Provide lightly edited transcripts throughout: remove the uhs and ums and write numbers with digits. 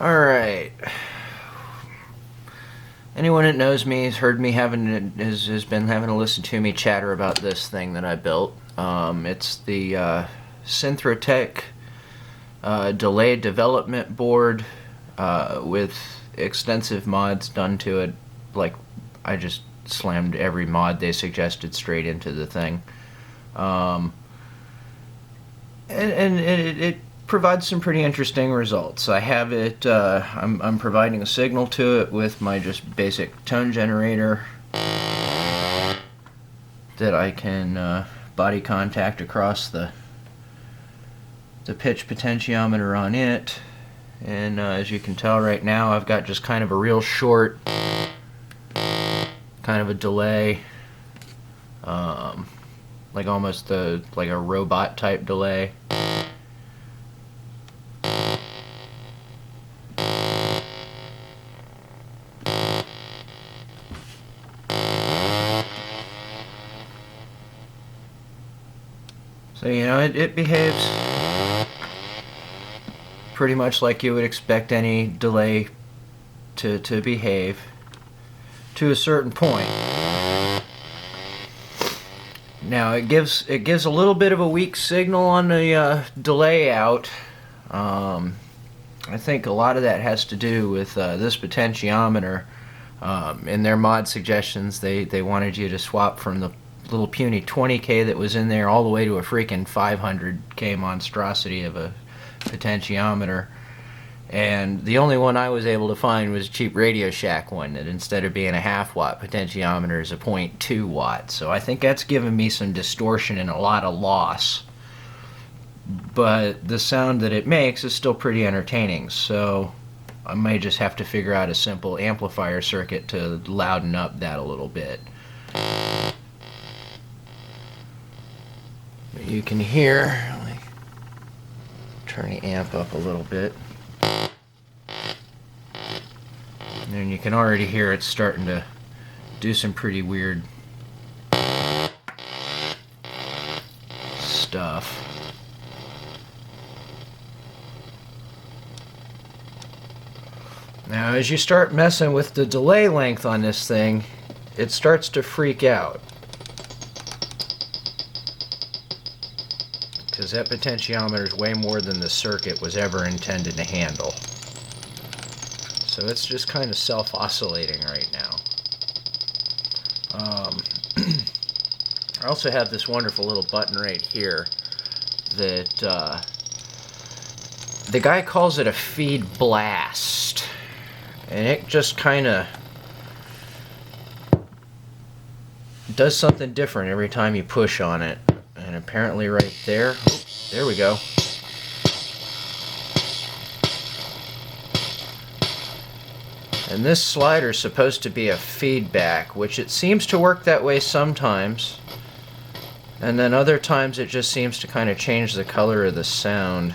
Alright. Anyone that knows me has heard me has been having to listen to me chatter about this thing that I built. It's the Synthrotek Delay Development Board with extensive mods done to it. Like, I just slammed every mod they suggested straight into the thing. And it provides some pretty interesting results. I have it, I'm providing a signal to it with my just basic tone generator that I can body contact across the pitch potentiometer on it. And as you can tell right now, I've got just kind of a real short, kind of a delay, like almost like a robot type delay. So, you know, it behaves pretty much like you would expect any delay to behave to a certain point. Now it gives a little bit of a weak signal on the delay out. I think a lot of that has to do with this potentiometer. In their mod suggestions, they wanted you to swap from the little puny 20K that was in there all the way to a freaking 500K monstrosity of a potentiometer. And the only one I was able to find was a cheap Radio Shack one that instead of being a half-watt potentiometer is a 0.2 watt. So I think that's given me some distortion and a lot of loss. But the sound that it makes is still pretty entertaining. So I may just have to figure out a simple amplifier circuit to louden up that a little bit. But you can hear, let me turn the amp up a little bit. And you can already hear it's starting to do some pretty weird stuff. Now, as you start messing with the delay length on this thing, it starts to freak out. Because that potentiometer is way more than the circuit was ever intended to handle. So it's just kind of self-oscillating right now. I also have this wonderful little button right here that the guy calls it a feed blast. And it just kind of does something different every time you push on it. And apparently right there, oh, there we go. And this slider is supposed to be a feedback, which it seems to work that way sometimes. And then other times it just seems to kind of change the color of the sound.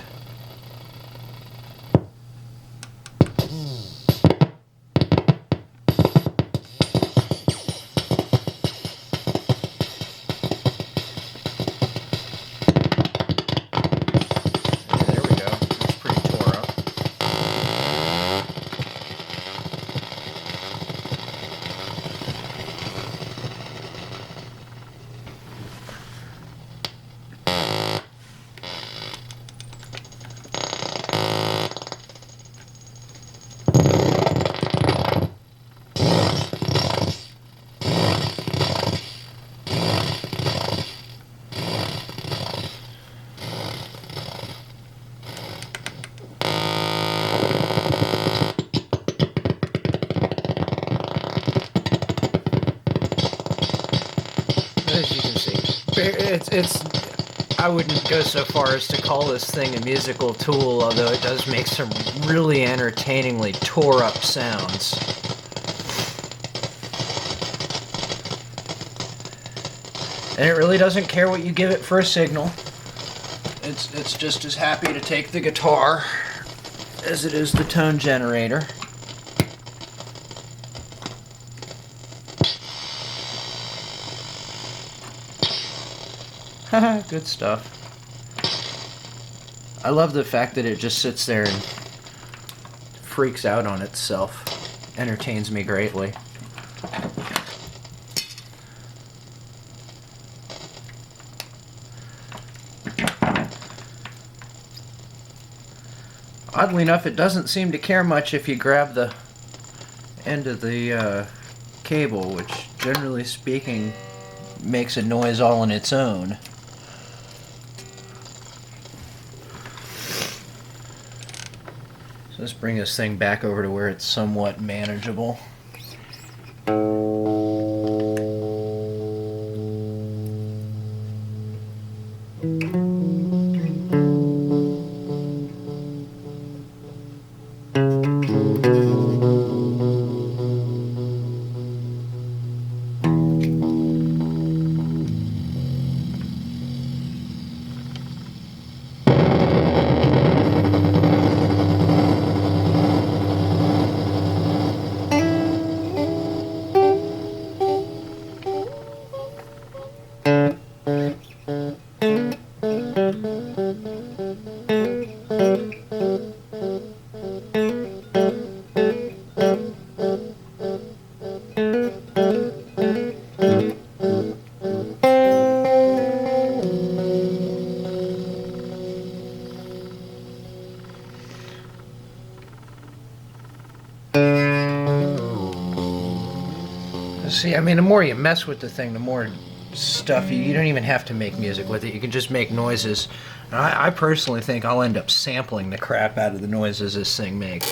As you can see, I wouldn't go so far as to call this thing a musical tool, although it does make some really entertainingly tore up sounds. And it really doesn't care what you give it for a signal. It's just as happy to take the guitar as it is the tone generator. Haha, good stuff. I love the fact that it just sits there and freaks out on itself. Entertains me greatly. Oddly enough, it doesn't seem to care much if you grab the end of the cable, which generally speaking makes a noise all on its own. So let's bring this thing back over to where it's somewhat manageable. See, I mean, the more you mess with the thing, the more stuff you don't even have to make music with it. You can just make noises. And I personally think I'll end up sampling the crap out of the noises this thing makes.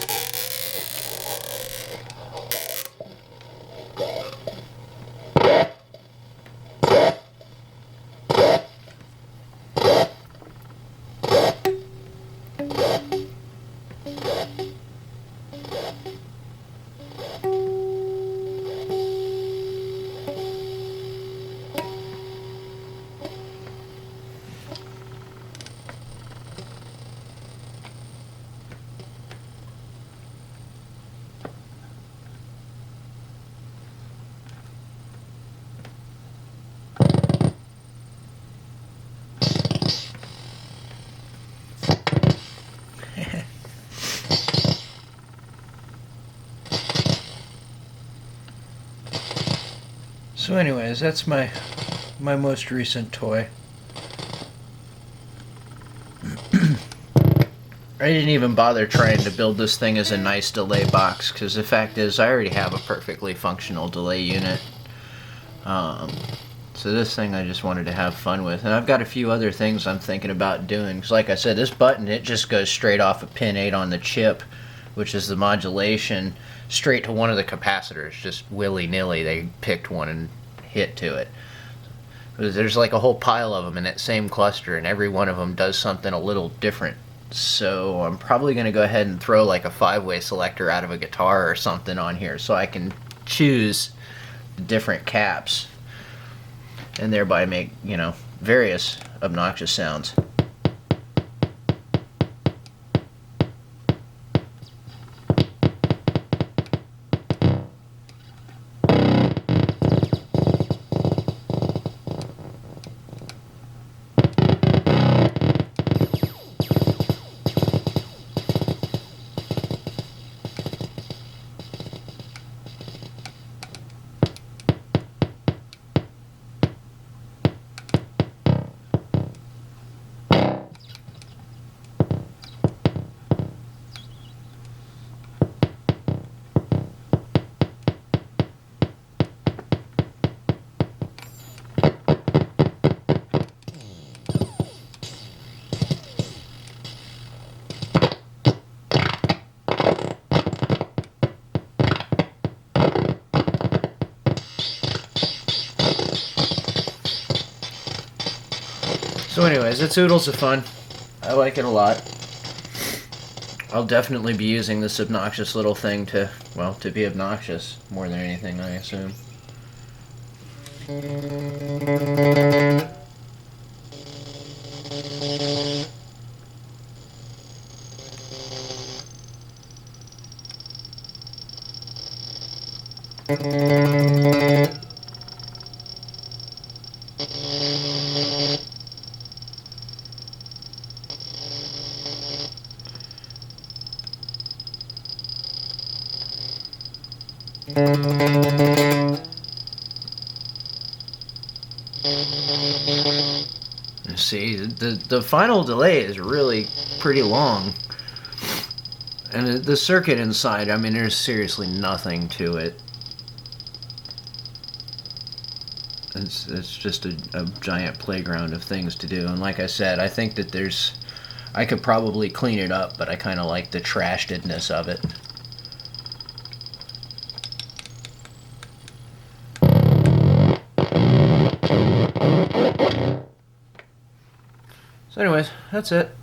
So anyways, that's my most recent toy. I didn't even bother trying to build this thing as a nice delay box, because the fact is I already have a perfectly functional delay unit. So this thing I just wanted to have fun with. And I've got a few other things I'm thinking about doing. Because like I said, this button, it just goes straight off of pin 8 on the chip, which is the modulation, straight to one of the capacitors. Just willy-nilly, they picked one and hit to it. There's like a whole pile of them in that same cluster, and every one of them does something a little different. So I'm probably going to go ahead and throw like a 5-way selector out of a guitar or something on here so I can choose different caps and thereby make, you know, various obnoxious sounds. So anyways, it's oodles of fun. I like it a lot. I'll definitely be using this obnoxious little thing to, well, to be obnoxious more than anything, I assume. See, the final delay is really pretty long. And the circuit inside, I mean, there's seriously nothing to it. It's just a giant playground of things to do. And like I said, I think that I could probably clean it up, but I kind of like the trashedness of it. So anyways, that's it.